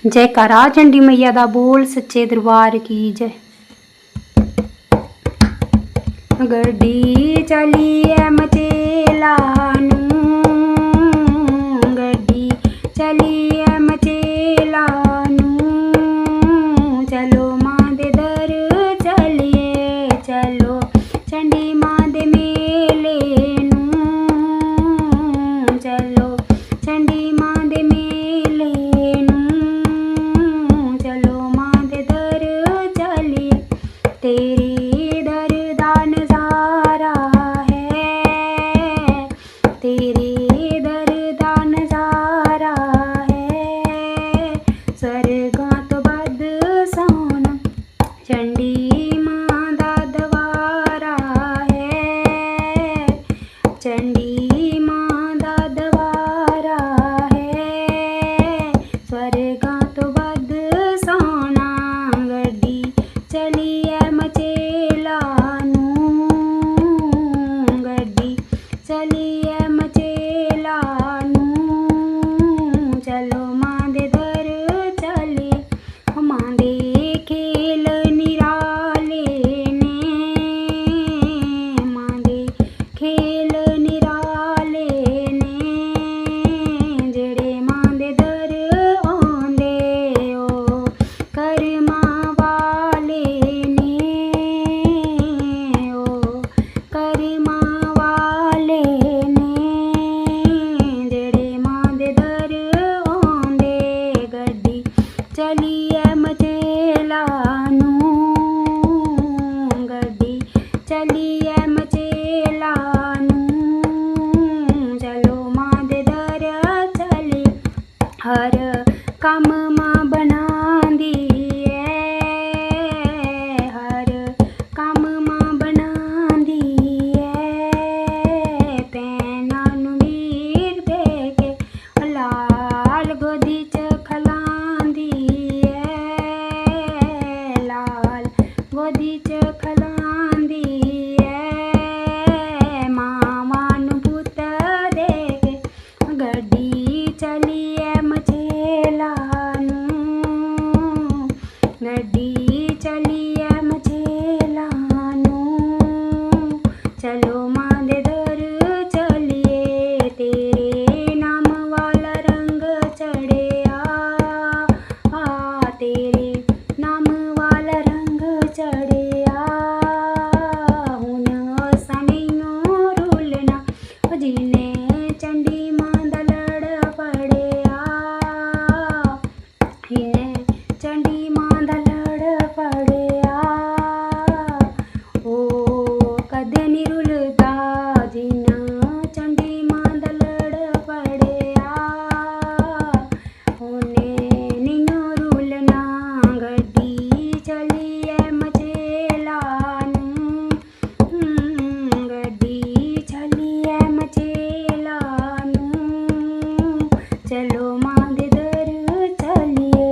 जयकारा चंडी मैया दा बोल सच्चे दरबार की जय। गड्डी चली ऐ मचेला नूं, गड्डी चली ऐ मचेला नूं, चलो मां दे दर चलिए, चलो चंडी मां दे मेले नूं, चलो चंडी मां दे मेले नूं, चलो मां दे दर चलिए, तेरे दर दा नज़ारा है, तेरे दर दा नज़ारा है, स्वर्गां तो बद सोहना चंडी मां दा दवारा है, चंडी मां दा दवारा है, स्वर्गां तो बद सोहना गड्डी चली ऐ मचेला नूं, गड्डी चली ऐ मचेला नूं, चलो मां दे दर चलिए, मां दे खेल निराले ने, मां दे खेल निराले ने, जेड़े मां दे दर आंदे ओ करमां वाले ने, ओ करमां वाले ने, जेड़े मां दे दर आंदे, गड्डी चली ऐ मचेला नूं, गड्डी चली ऐ मचेला नूं, चलो मां दे दर चली, हर कम मां बनांदी ऐ, हर कम मां बनांदी ऐ, भैनां नूं वीर दे के लाल गोदी च खलांदी ऐ, लाल गोदी च खलांदी ऐ, मावां नूं पुत्त दे के गड्डी चली ऐ मचेला नूं, गड्डी चली ऐ मचेला नूं, चलो मां दे दर चलिए, तेरे नाम वाला रंग चढ़िया, तेरे नाम वाला रंग चढ़िया, हुण असां नैनों रुलना, जिने चंडी मां दा लड़ फड़िया, जिने चंडी मां दा लड़ फड़िया, ओ कदे नी रुलदा जिन्ना चंडी मां दा लड़ फड़िया, ओने नैनों रुलना, गड्डी चली ऐ मचेला नूं, गड्डी चली ऐ मचेला नूं, चलो मां दे दर चलिए,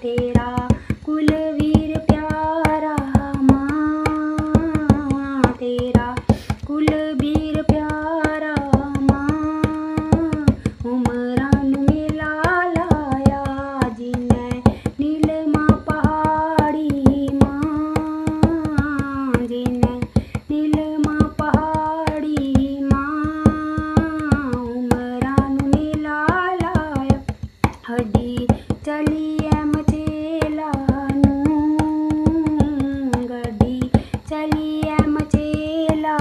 तेरा कुलवीर प्यारा मां, तेरा कुलवीर प्यारा मां, उमरां नूं मेला लाया, जिन्नै नीलमा पहाड़ी मां, जिन्नै नीलमा पहाड़ी मां, उमरां नूं मेला लाया, हड्डी चली ऐ मचेला नूं, गड्डी चली ऐ मचेला